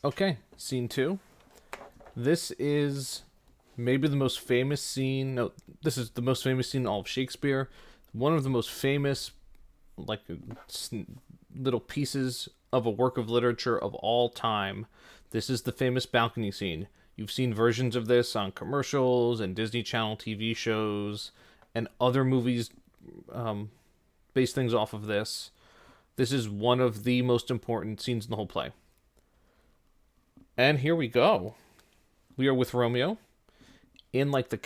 Okay, scene two. This is maybe the most famous scene. No, this is the most famous scene in all of Shakespeare. One of the most famous, like, little pieces of a work of literature of all time. This is the famous balcony scene. You've seen versions of this on commercials and Disney Channel TV shows and other movies base things off of this. This is one of the most important scenes in the whole play. And here we go. We are with Romeo in like the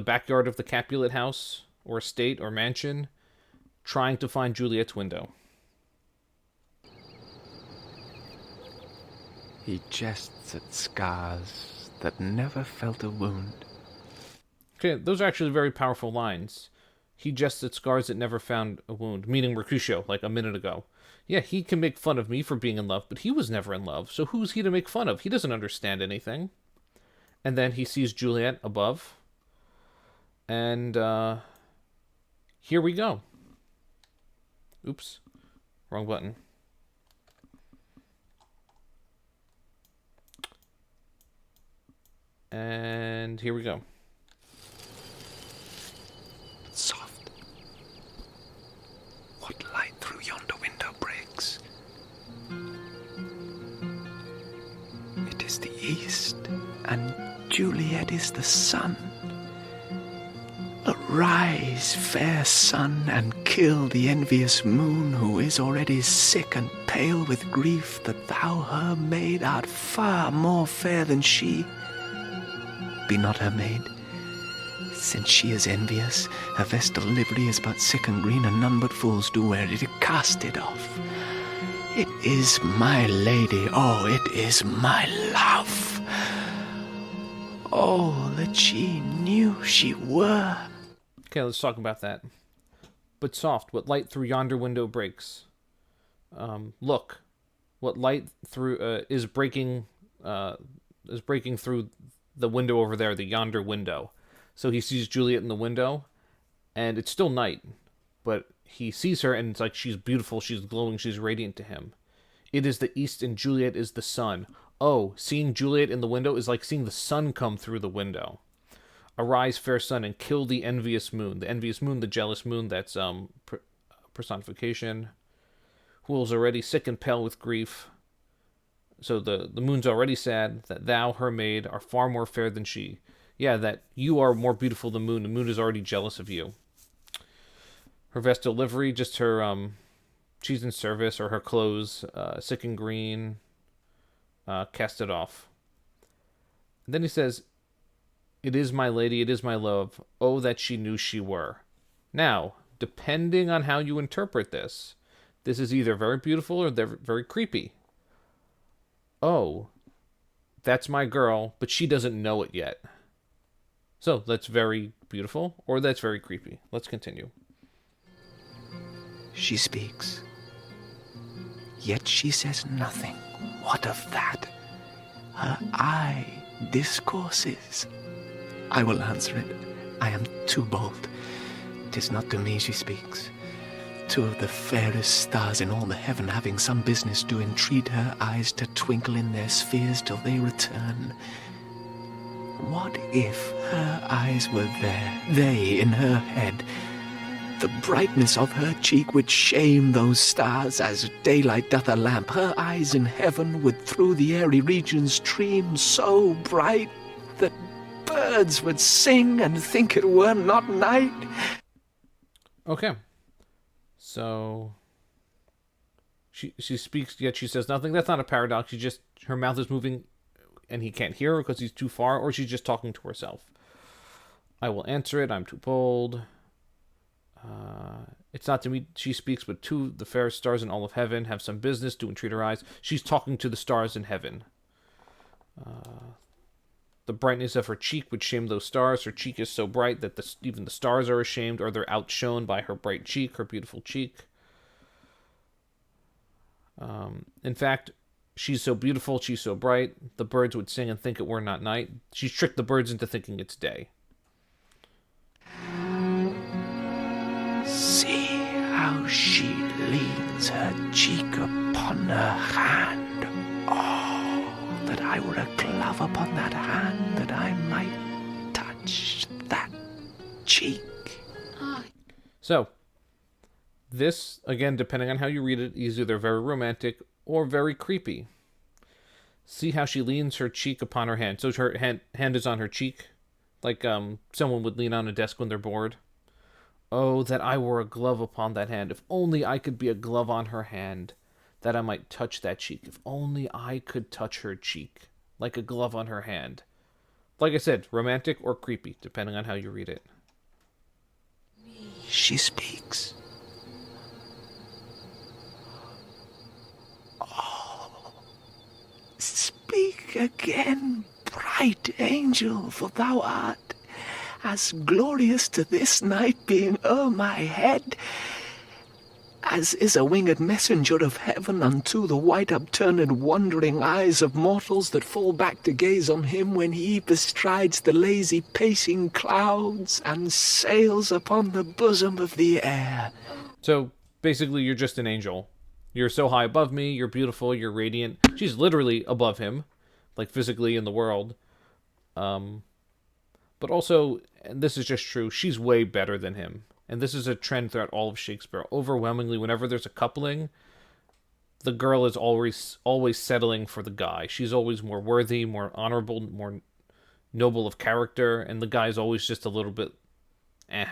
backyard of the Capulet house or estate or mansion, trying to find Juliet's window. He jests at scars that never felt a wound. Okay, those are actually very powerful lines. He jests at scars that never found a wound, meaning Mercutio, like a minute ago. Yeah, he can make fun of me for being in love, but he was never in love, so who's he to make fun of? He doesn't understand anything. And then he sees Juliet above. And here we go. Oops. Wrong button. And here we go. Soft. What light through yonder window breaks? It is the east, and Juliet is the sun. Arise, fair sun, and kill the envious moon, who is already sick and pale with grief that thou, her maid, art far more fair than she. Be not her maid, since she is envious. Her vestal livery is but sick and green, and none but fools do wear it. Cast it off. It is my lady, oh, it is my love. Oh, that she knew she were. Okay, let's talk about that. But soft, what light through yonder window breaks? Look, what light through is breaking through the window over there, the yonder window. So he sees Juliet in the window, and it's still night, but he sees her, and it's like she's beautiful, she's glowing, she's radiant to him. It is the east, and Juliet is the sun. Oh, seeing Juliet in the window is like seeing the sun come through the window. Arise, fair sun, and kill the envious moon. The envious moon, the jealous moon, that's personification. Who is already sick and pale with grief. So the moon's already sad that thou, her maid, are far more fair than she. Yeah, that you are more beautiful than the moon. The moon is already jealous of you. Her vestal livery, just her, she's in service, or her clothes, sick and green, cast it off. And then he says, it is my lady, it is my love, oh, that she knew she were. Now, depending on how you interpret this is either very beautiful or very creepy. Oh, that's my girl, but she doesn't know it yet. So that's very beautiful, or that's very creepy. Let's continue. She speaks, yet she says nothing. What of that? Her eye discourses. I will answer it. I am too bold. 'Tis not to me she speaks. Two of the fairest stars in all the heaven, having some business, do entreat her eyes to twinkle in their spheres till they return. What if her eyes were there, they in her head? The brightness of her cheek would shame those stars, as daylight doth a lamp. Her eyes in heaven would through the airy regions stream so bright that birds would sing and think it were not night. Okay. So she speaks, yet she says nothing. That's not a paradox. She just, her mouth is moving and he can't hear her because he's too far, or she's just talking to herself. I will answer it. I'm too bold. It's not to me she speaks, but to the fairest stars in all of heaven have some business, do entreat her eyes. She's talking to the stars in heaven. The brightness of her cheek would shame those stars. Her cheek is so bright that even the stars are ashamed, or they're outshone by her bright cheek, her beautiful cheek. In fact, she's so beautiful, she's so bright, the birds would sing and think it were not night. She's tricked the birds into thinking it's day. See how she leans her cheek upon her hand. Oh, were a glove upon that hand, that I might touch that cheek. So, this, again, depending on how you read it, is either very romantic or very creepy. See how she leans her cheek upon her hand. So her hand is on her cheek, like someone would lean on a desk when they're bored. Oh, that I were a glove upon that hand. If only I could be a glove on her hand, that I might touch that cheek. If only I could touch her cheek, like a glove on her hand. Like I said, romantic or creepy, depending on how you read it. She speaks. Oh, speak again, bright angel, for thou art as glorious to this night being o'er my head, as is a winged messenger of heaven unto the white upturned wondering eyes of mortals that fall back to gaze on him when he bestrides the lazy pacing clouds and sails upon the bosom of the air. So, basically, you're just an angel. You're so high above me, you're beautiful, you're radiant. She's literally above him, like physically in the world. But also, and this is just true, she's way better than him. And this is a trend throughout all of Shakespeare. Overwhelmingly, whenever there's a coupling, the girl is always settling for the guy. She's always more worthy, more honorable, more noble of character, and the guy's always just a little bit eh.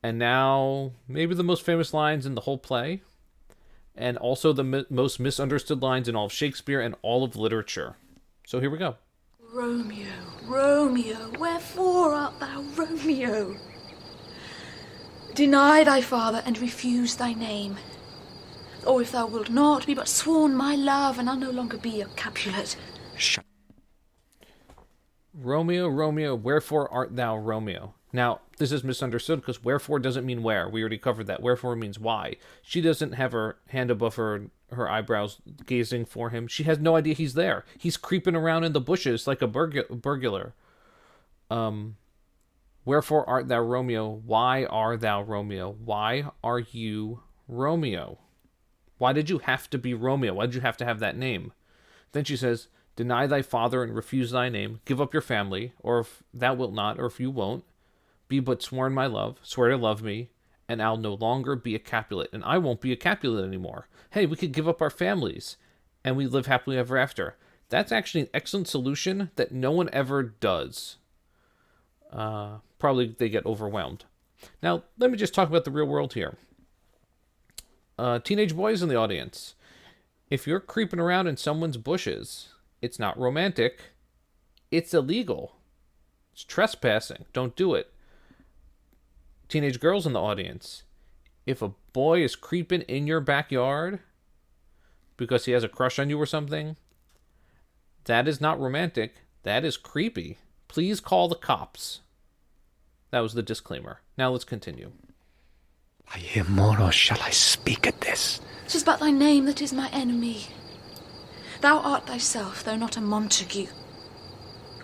And now, maybe the most famous lines in the whole play, and also the most misunderstood lines in all of Shakespeare and all of literature. So here we go. Romeo, Romeo, wherefore art thou Romeo? Deny thy father and refuse thy name. Or if thou wilt not, be but sworn my love, and I'll no longer be your Capulet. Shut. Romeo, Romeo, wherefore art thou Romeo? Now, this is misunderstood because wherefore doesn't mean where. We already covered that. Wherefore means why. She doesn't have her hand above her eyebrows gazing for him. She has no idea he's there. He's creeping around in the bushes like a burglar. Wherefore art thou Romeo? Why are thou Romeo? Why are you Romeo? Why did you have to be Romeo? Why did you have to have that name? Then she says, deny thy father and refuse thy name. Give up your family, or if thou wilt not, or if you won't, be but sworn my love, swear to love me, and I'll no longer be a Capulet, and I won't be a Capulet anymore. Hey, we could give up our families, and we live happily ever after. That's actually an excellent solution that no one ever does. Probably they get overwhelmed. Now, let me just talk about the real world here. Teenage boys in the audience. If you're creeping around in someone's bushes, it's not romantic. It's illegal. It's trespassing. Don't do it. Teenage girls in the audience. If a boy is creeping in your backyard because he has a crush on you or something, that is not romantic. That is creepy. Please call the cops. That was the disclaimer. Now let's continue. I hear more, or shall I speak at this? 'Tis but thy name that is my enemy. Thou art thyself, though not a Montague.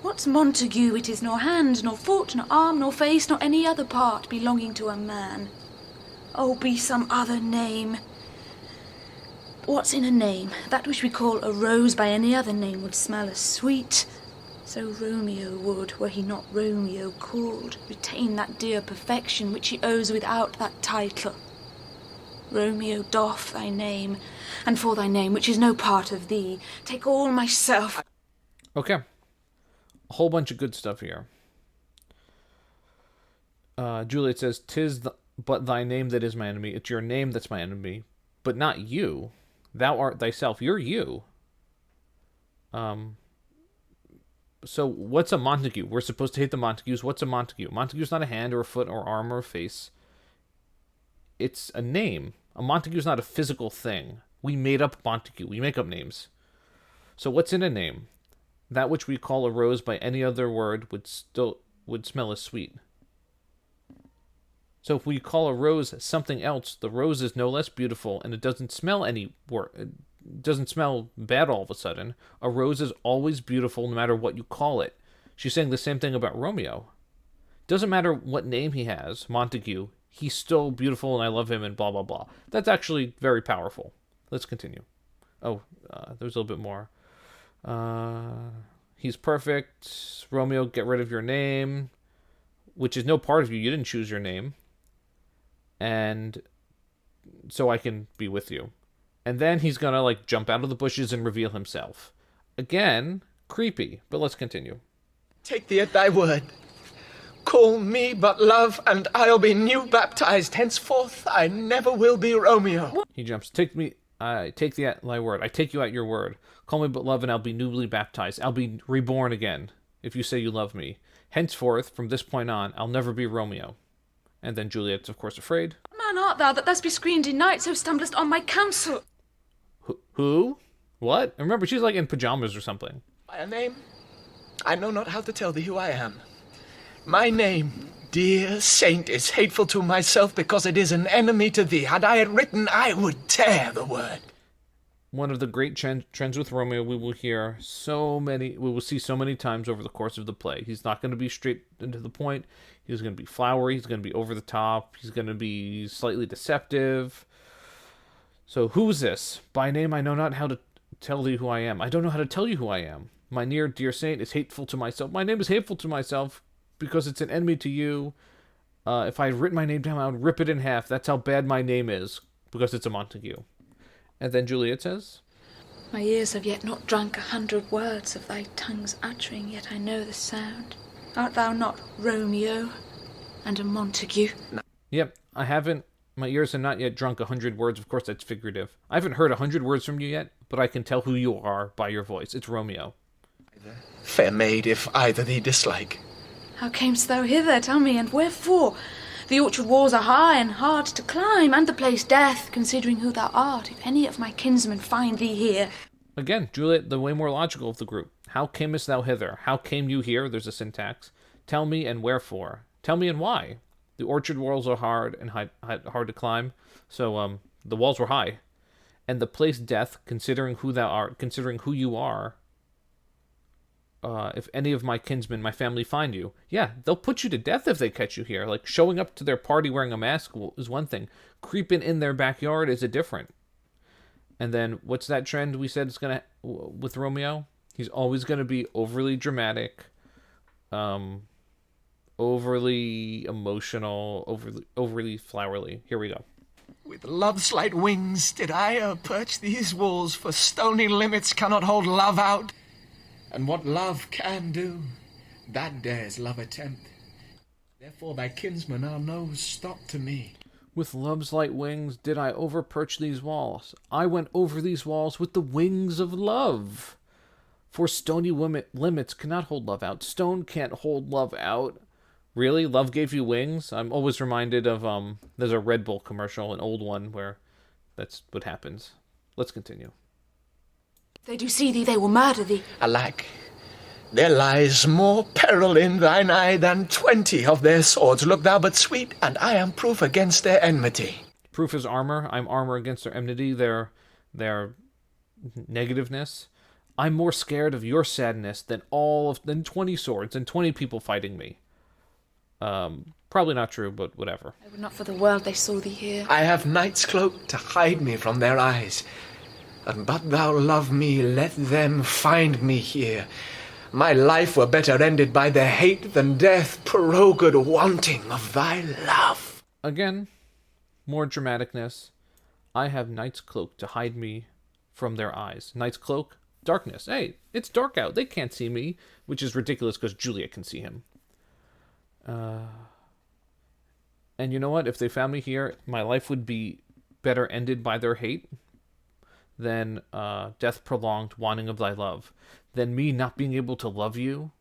What's Montague? It is nor hand, nor foot, nor arm, nor face, nor any other part belonging to a man. Oh, be some other name. What's in a name? That which we call a rose by any other name would smell as sweet. So Romeo would, were he not Romeo called, retain that dear perfection which he owes without that title. Romeo, doff thy name, and for thy name, which is no part of thee, take all myself. Okay. A whole bunch of good stuff here. Juliet says, but thy name that is my enemy. It's your name that's my enemy, but not you. Thou art thyself. You're you. So what's a Montague? We're supposed to hate the Montagues. What's a Montague? Montague's not a hand or a foot or arm or a face. It's a name. A Montague's not a physical thing. We made up Montague. We make up names. So what's in a name? That which we call a rose by any other word would smell as sweet. So if we call a rose something else, the rose is no less beautiful, and it doesn't smell it doesn't smell bad all of a sudden. A rose is always beautiful no matter what you call it. She's saying the same thing about Romeo. Doesn't matter what name he has, Montague, he's still beautiful and I love him and blah, blah, blah. That's actually very powerful. Let's continue. Oh, there's a little bit more. He's perfect. Romeo, get rid of your name, which is no part of you. You didn't choose your name. And so I can be with you. And then he's gonna like jump out of the bushes and reveal himself. Again, creepy, but let's continue. Take thee at thy word. Call me but love, and I'll be new baptized. Henceforth I never will be Romeo. He jumps. Take me. I take thee at thy word. I take you at your word. Call me but love, and I'll be newly baptized. I'll be reborn again, if you say you love me. Henceforth, from this point on, I'll never be Romeo. And then Juliet's, of course, afraid. Man art thou that thus be screened in night, so stumblest on my counsel? Who? What? Remember, she's like in pajamas or something. By a name, I know not how to tell thee who I am. My name, dear saint, is hateful to myself because it is an enemy to thee. Had I it written, I would tear the word. One of the great trends with Romeo we will see so many times over the course of the play. He's not going to be straight into the point. He's going to be flowery. He's going to be over the top. He's going to be slightly deceptive. So who's this? By name I know not how to tell thee who I am. I don't know how to tell you who I am. My near dear saint is hateful to myself. My name is hateful to myself because it's an enemy to you. If I had written my name down, I would rip it in half. That's how bad my name is, because it's a Montague. And then Juliet says, My ears have yet not drunk 100 words of thy tongue's uttering, yet I know the sound. Art thou not Romeo and a Montague? Yep, I haven't. My ears have not yet drunk 100 words. Of course, that's figurative. I haven't heard 100 words from you yet, but I can tell who you are by your voice. It's Romeo. Fair maid, if either thee dislike. How camest thou hither, tell me, and wherefore? The orchard walls are high and hard to climb, and the place death, considering who thou art, if any of my kinsmen find thee here. Again, Juliet, the way more logical of the group. How camest thou hither? How came you here? There's a syntax. Tell me and wherefore. Tell me and why. The orchard walls are hard and hard to climb, so the walls were high. And the place death, considering who thou art, considering who you are, if any of my kinsmen, my family, find you, yeah, they'll put you to death if they catch you here. Like, showing up to their party wearing a mask is one thing. Creeping in their backyard is a different. And then, what's that trend we said is going to, with Romeo? He's always going to be overly dramatic, overly emotional, overly flowery. Here we go. With love's light wings did I perch these walls, for stony limits cannot hold love out. And what love can do, that dares love attempt. Therefore thy kinsmen are no stop to me. With love's light wings did I overperch these walls. I went over these walls with the wings of love. For stony limits cannot hold love out. Stone can't hold love out. Really? Love gave you wings? I'm always reminded of, there's a Red Bull commercial, an old one, where that's what happens. Let's continue. If they do see thee, they will murder thee. Alack, there lies more peril in thine eye than 20 of their swords. Look thou but sweet, and I am proof against their enmity. Proof is armor. I'm armor against their enmity, their negativeness. I'm more scared of your sadness than 20 swords and 20 people fighting me. Probably not true, but whatever. I would not for the world they saw thee here. I have night's cloak to hide me from their eyes. And but thou love me, let them find me here. My life were better ended by their hate than death, prorogued wanting of thy love. Again, more dramaticness. I have night's cloak to hide me from their eyes. Night's cloak, darkness. Hey, it's dark out. They can't see me, which is ridiculous because Juliet can see him. And you know what? If they found me here, my life would be better ended by their hate than death prolonged, wanting of thy love. Than me not being able to love you.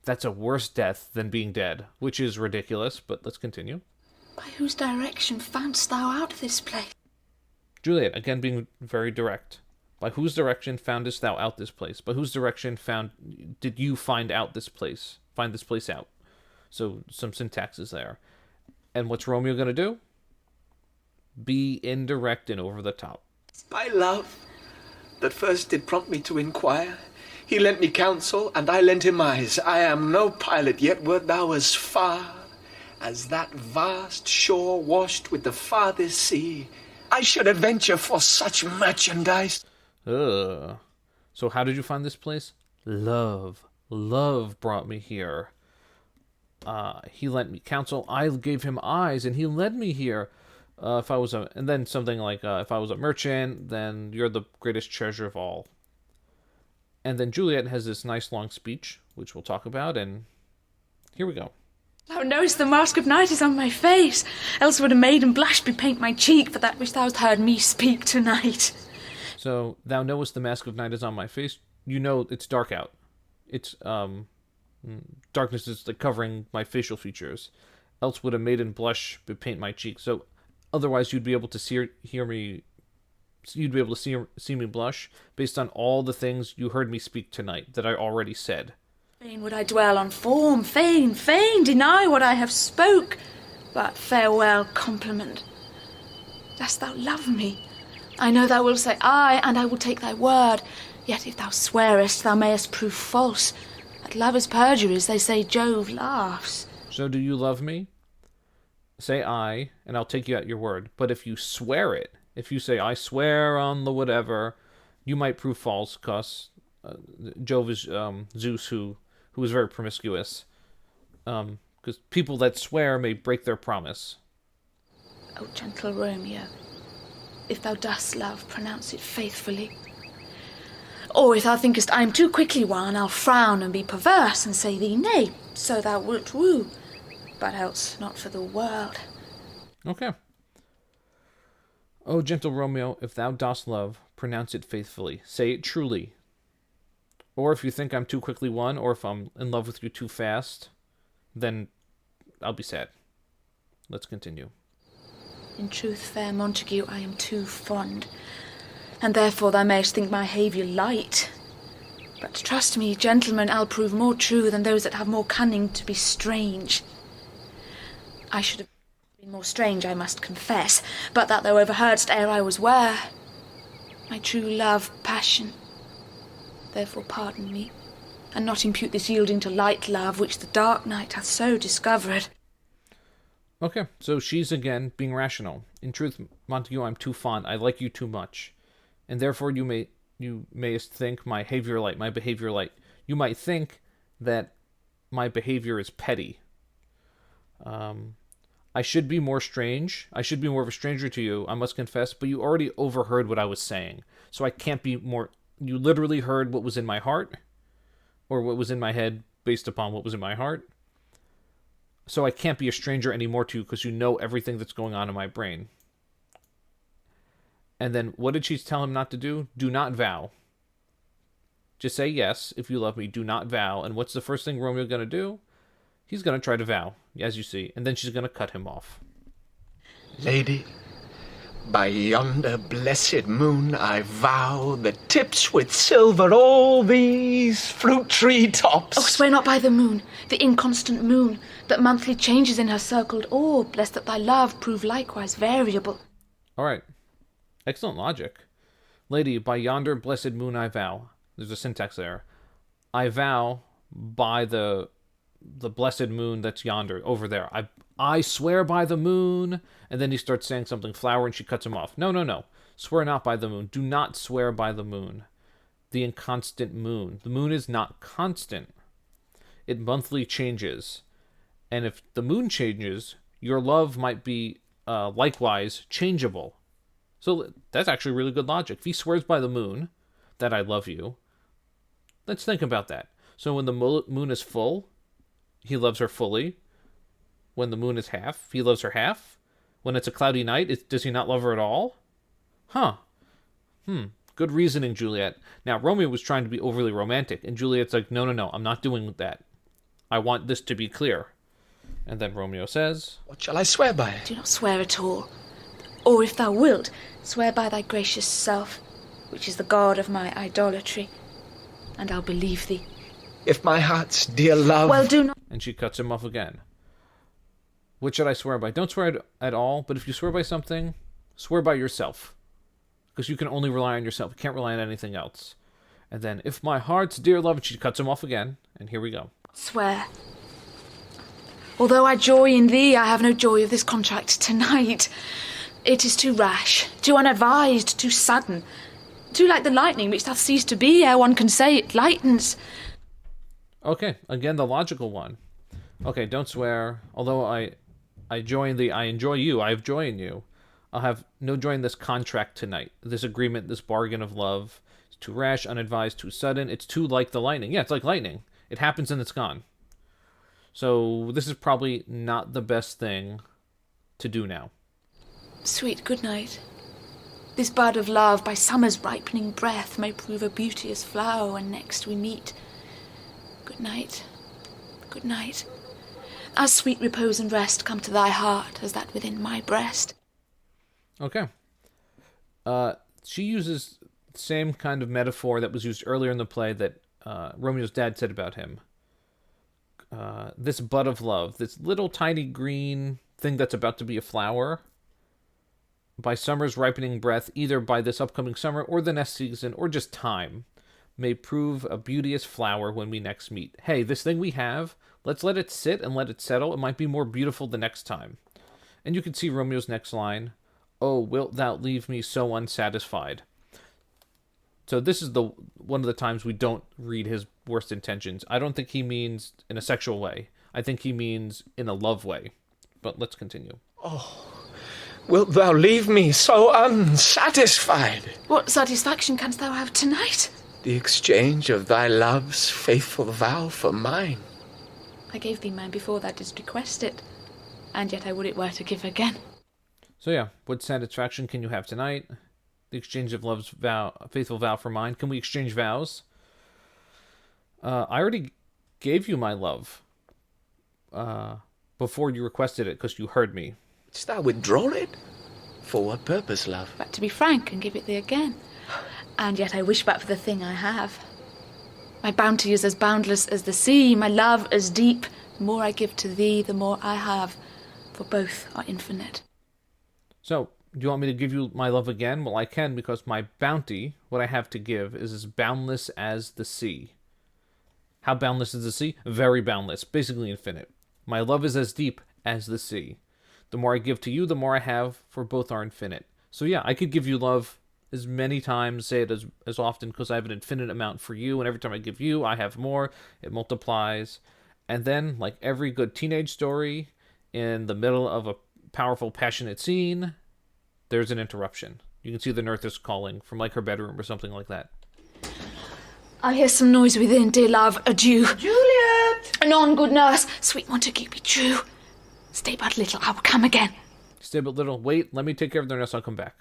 That's a worse death than being dead, which is ridiculous, but let's continue. By whose direction foundst thou out this place? Juliet, again being very direct. By whose direction foundest thou out this place? By whose direction did you find out this place? Find this place out. So some syntax is there. And what's Romeo going to do? Be indirect and over the top. By love, that first did prompt me to inquire. He lent me counsel, and I lent him eyes. I am no pilot, yet wert thou as far as that vast shore washed with the farthest sea. I should adventure for such merchandise. Ugh. So how did you find this place? Love. Love brought me here. He lent me counsel. I gave him eyes, and he led me here. And then something like, if I was a merchant, then you're the greatest treasure of all. And then Juliet has this nice long speech, which we'll talk about, and here we go. Thou knowest the mask of night is on my face, else would a maiden blush bepaint my cheek for that which thou hast heard me speak tonight. So, thou knowest the mask of night is on my face. You know it's dark out. It's, darkness is like covering my facial features. Else would a maiden blush bepaint my cheek. So, otherwise you'd be able to see me blush based on all the things you heard me speak tonight that I already said. Fain would I dwell on form, fain deny what I have spoke. But farewell compliment. Dost thou love me? I know thou wilt say aye, and I will take thy word. Yet if thou swearest, thou mayest prove false. At lovers' perjuries, they say Jove laughs. So do you love me? Say aye, and I'll take you at your word. But if you swear it, if you say, I swear on the whatever, you might prove false, because Jove is Zeus, who is very promiscuous. Because people that swear may break their promise. O gentle Romeo, if thou dost love, pronounce it faithfully. Or if thou thinkest I am too quickly won, I'll frown and be perverse and say thee nay, so thou wilt woo, but else not for the world. Okay. O gentle Romeo, if thou dost love, pronounce it faithfully. Say it truly. Or if you think I'm too quickly won, or if I'm in love with you too fast, then I'll be sad. Let's continue. In truth, fair Montague, I am too fond, and therefore thou mayest think my haviour light. But trust me, gentlemen, I'll prove more true than those that have more cunning to be strange. I should have been more strange, I must confess, but that thou overheardst ere I was ware. My true love, passion. Therefore pardon me, and not impute this yielding to light love, which the dark night hath so discovered. Okay, so she's again being rational. In truth, Montague, I'm too fond. I like you too much. And therefore you mayest think my behavior light. You might think that my behavior is petty. I should be more strange. I should be more of a stranger to you, I must confess, but you already overheard what I was saying. So I can't be more... You literally heard what was in my heart, or what was in my head based upon what was in my heart. So I can't be a stranger anymore to you because you know everything that's going on in my brain. And then what did she tell him not to do? Do not vow. Just say yes if you love me. Do not vow. And what's the first thing Romeo going to do? He's going to try to vow, as you see. And then she's going to cut him off. Lady, by yonder blessed moon I vow that tips with silver all these fruit tree tops. Oh, swear not by the moon, the inconstant moon, that monthly changes in her circled orb, lest that thy love prove likewise variable. All right. Excellent logic. Lady, by yonder blessed moon I vow. There's a syntax there. I vow by the blessed moon that's yonder, over there. I swear by the moon. And then he starts saying something flower and she cuts him off. No. Swear not by the moon. Do not swear by the moon. The inconstant moon. The moon is not constant. It monthly changes. And if the moon changes, your love might be likewise changeable. So that's actually really good logic. If he swears by the moon that I love you, let's think about that. So when the moon is full, he loves her fully. When the moon is half, he loves her half. When it's a cloudy night, does he not love her at all? Good reasoning, Juliet. Now, Romeo was trying to be overly romantic, and Juliet's like, no, I'm not doing that. I want this to be clear. And then Romeo says, What shall I swear by? Do not swear at all. Or if thou wilt, swear by thy gracious self, which is the god of my idolatry, and I'll believe thee. If my heart's dear love... Well, do not... And she cuts him off again. What should I swear by? Don't swear at all, but if you swear by something, swear by yourself. Because you can only rely on yourself. You can't rely on anything else. And then, if my heart's dear love... And she cuts him off again. And here we go. Swear. Although I joy in thee, I have no joy of this contract tonight. It is too rash, too unadvised, too sudden. Too like the lightning which doth cease to be ere one can say it lightens. Okay, again, the logical one. Okay, don't swear. Although I enjoy you, I have joy in you. I'll have no joy in this contract tonight. This agreement, this bargain of love. It's too rash, unadvised, too sudden. It's too like the lightning. Yeah, it's like lightning. It happens and it's gone. So this is probably not the best thing to do now. Sweet good night. This bud of love by summer's ripening breath may prove a beauteous flower when next we meet. Good night. Good night. As sweet repose and rest come to thy heart as that within my breast. Okay. She uses the same kind of metaphor that was used earlier in the play that Romeo's dad said about him. This bud of love, this little tiny green thing that's about to be a flower, by summer's ripening breath, either by this upcoming summer or the next season or just time, may prove a beauteous flower when we next meet. Hey, this thing we have, let's let it sit and let it settle. It might be more beautiful the next time. And you can see Romeo's next line, "Oh, wilt thou leave me so unsatisfied?" So this is one of the times we don't read his worst intentions. I don't think he means in a sexual way. I think he means in a love way. But let's continue. Oh, wilt thou leave me so unsatisfied? What satisfaction canst thou have tonight? The exchange of thy love's faithful vow for mine. I gave thee mine before thou didst request it, and yet I would it were to give again. So yeah, what satisfaction can you have tonight? The exchange of love's faithful vow for mine. Can we exchange vows? I already gave you my love before you requested it because you heard me. Didst thou withdraw it? For what purpose, love? But to be frank and give it thee again. And yet I wish but for the thing I have. My bounty is as boundless as the sea, my love as deep. The more I give to thee, the more I have, for both are infinite. So, do you want me to give you my love again? Well, I can, because my bounty, what I have to give, is as boundless as the sea. How boundless is the sea? Very boundless, basically infinite. My love is as deep as the sea. The more I give to you, the more I have, for both are infinite. So yeah, I could give you love as many times, say it as often, because I have an infinite amount for you, and every time I give you, I have more, it multiplies. And then, like every good teenage story, in the middle of a powerful, passionate scene, there's an interruption. You can see the nurse calling from like her bedroom or something like that. I hear some noise within, dear love, adieu. Juliet! Anon, good nurse, sweet Montague, be true. Stay but little, I will come again. Stay but little. Wait, let me take care of the nurse, I'll come back.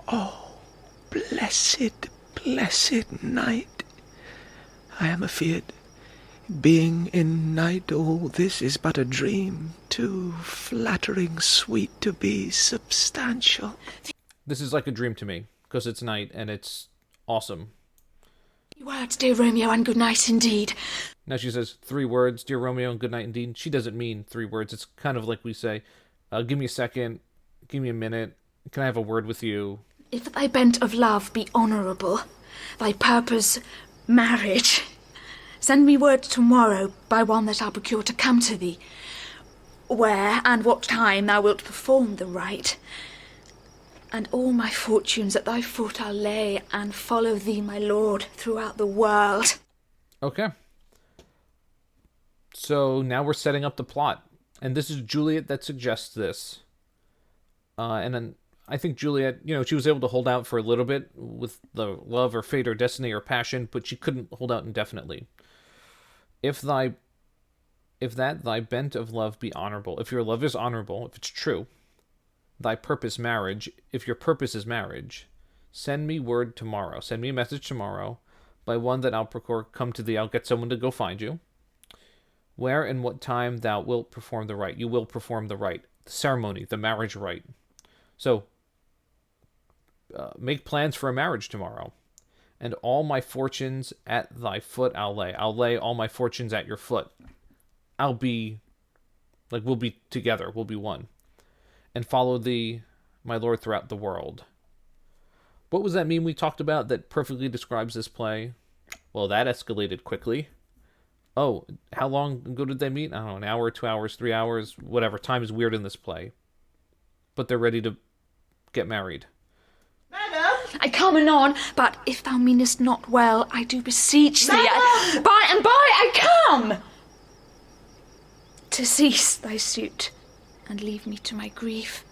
Oh, blessed, blessed night. I am afeard. Being in night, all this is but a dream, too flattering sweet to be substantial. This is like a dream to me, because it's night, and it's awesome. Words, dear Romeo, and good night indeed. Now she says 3 words, dear Romeo, and good night indeed. She doesn't mean 3 words. It's kind of like we say, give me a second, give me a minute, can I have a word with you? If thy bent of love be honourable, thy purpose marriage, send me word tomorrow by one that I'll procure to come to thee, where and what time thou wilt perform the rite. And all my fortunes at thy foot I'll lay, and follow thee, my lord, throughout the world. Okay. So now we're setting up the plot. And this is Juliet that suggests this. And then I think Juliet, she was able to hold out for a little bit with the love or fate or destiny or passion, but she couldn't hold out indefinitely. If that thy bent of love be honorable, if your love is honorable, if it's true, thy purpose marriage, if your purpose is marriage, send me word tomorrow, send me a message tomorrow, by one that I'll procure come to thee, I'll get someone to go find you, where and what time thou wilt perform the rite. You will perform the rite, the ceremony, the marriage rite. So, make plans for a marriage tomorrow, and all my fortunes at thy foot I'll lay. I'll lay all my fortunes at your foot. We'll be together, we'll be one. And follow thee, my lord, throughout the world. What was that meme we talked about that perfectly describes this play? Well, that escalated quickly. Oh, how long ago did they meet? I don't know, an hour, 2 hours, 3 hours, whatever. Time is weird in this play. But they're ready to get married. Madam? I come anon, but if thou meanest not well, I do beseech thee. By and by I come to cease thy suit and leave me to my grief.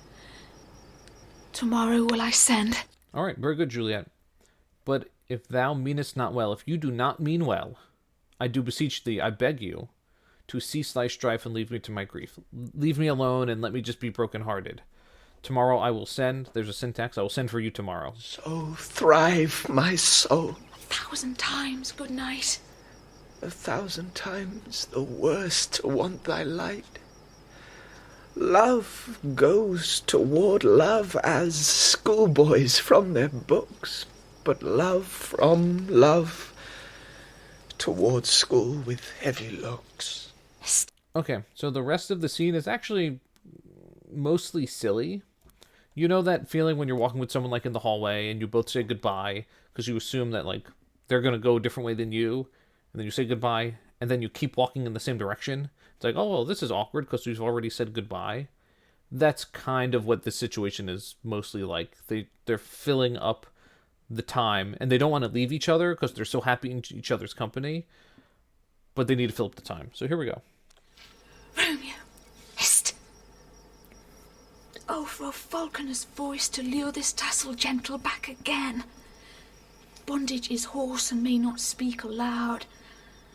Tomorrow will I send. All right, very good, Juliet. But if thou meanest not well, if you do not mean well, I do beseech thee, I beg you, to cease thy strife and leave me to my grief. Leave me alone and let me just be broken-hearted. Tomorrow I will send, there's a syntax, I will send for you tomorrow. So thrive my soul. 1,000 times good night. 1,000 times the worse to want thy light. Love goes toward love as schoolboys from their books, but love from love toward school with heavy looks. Okay, so the rest of the scene is actually mostly silly. You know that feeling when you're walking with someone like in the hallway and you both say goodbye because you assume that like they're going to go a different way than you, and then you say goodbye and then you keep walking in the same direction. It's like, oh, well, this is awkward because we've already said goodbye. That's kind of what this situation is mostly like. They're filling up the time, and they don't want to leave each other because they're so happy in each other's company, but they need to fill up the time. So here we go. Romeo, hist! Oh, for a falconer's voice to lure this tassel gentle back again. Bondage is hoarse and may not speak aloud.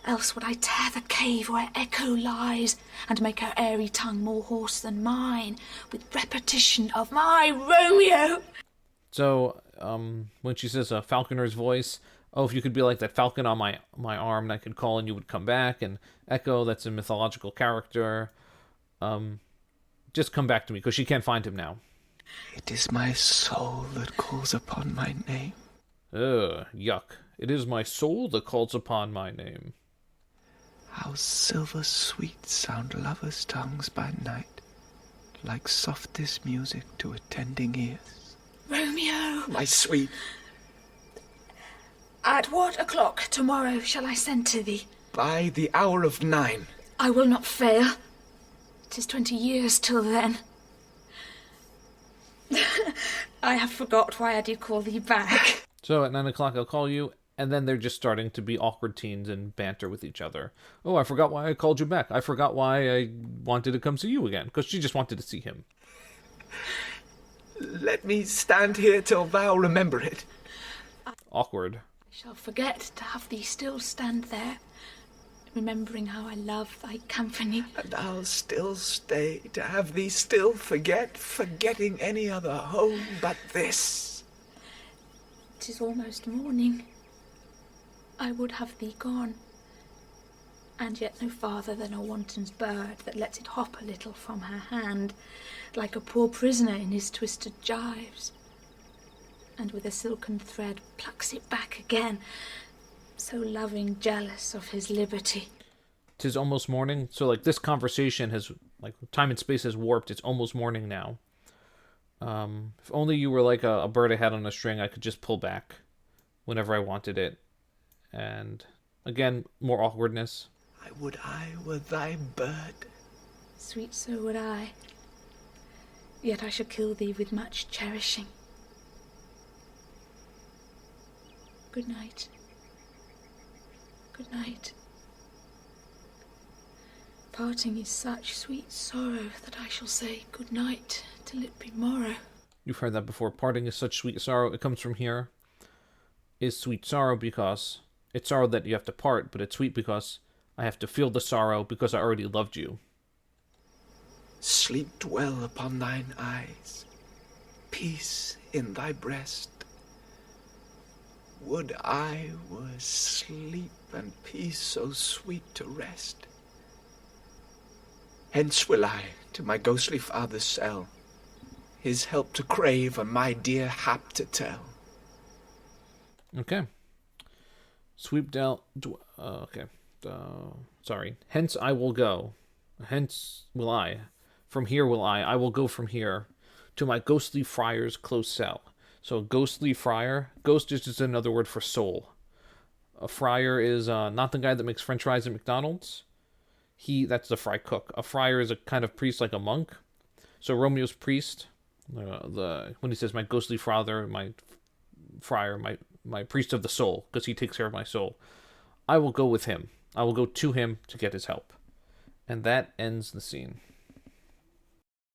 Else would I tear the cave where echo lies, and make her airy tongue more hoarse than mine, with repetition of my Romeo. So, when she says a falconer's voice, oh, if you could be like that falcon on my arm, and I could call and you would come back, and Echo, that's a mythological character. Just come back to me, because she can't find him now. It is my soul that calls upon my name. Ugh, yuck. It is my soul that calls upon my name. How silver sweet sound lovers' tongues by night, like softest music to attending ears. Romeo! My sweet. At what o'clock tomorrow shall I send to thee? By the hour of 9. I will not fail. 'Tis 20 years till then. I have forgot why I did call thee back. So at 9 o'clock I'll call you, and then they're just starting to be awkward teens and banter with each other. Oh, I forgot why I called you back. I forgot why I wanted to come see you again, because she just wanted to see him. Let me stand here till thou remember it. Awkward. I shall forget to have thee still stand there, remembering how I love thy company. And I'll still stay to have thee still forgetting any other home but this. 'Tis almost morning. I would have thee gone, and yet no farther than a wanton's bird that lets it hop a little from her hand, like a poor prisoner in his twisted gyves, and with a silken thread plucks it back again, so loving, jealous of his liberty. 'Tis almost morning, so like this conversation has, like, time and space has warped. It's almost morning now. If only you were like a bird I had on a string, I could just pull back whenever I wanted it. And again, more awkwardness. I would I were thy bird. Sweet, so would I. Yet I shall kill thee with much cherishing. Good night. Good night. Parting is such sweet sorrow that I shall say good night till it be morrow. You've heard that before. Parting is such sweet sorrow. It comes from here. Is sweet sorrow because it's sorrow that you have to part, but it's sweet because I have to feel the sorrow because I already loved you. Sleep dwell upon thine eyes, peace in thy breast. Would I were sleep and peace so sweet to rest. Hence will I to my ghostly father's cell, his help to crave and my dear hap to tell. Okay. Sweep down. Okay. Sorry. Hence I will go. Hence will I. From here will I will go from here to my ghostly friar's close cell. So ghostly friar. Ghost is just another word for soul. A friar is not the guy that makes french fries at McDonald's. That's the fry cook. A friar is a kind of priest, like a monk. So Romeo's priest, when he says my ghostly father, my friar, my priest of the soul, because he takes care of my soul. I will go with him. I will go to him to get his help. And that ends the scene.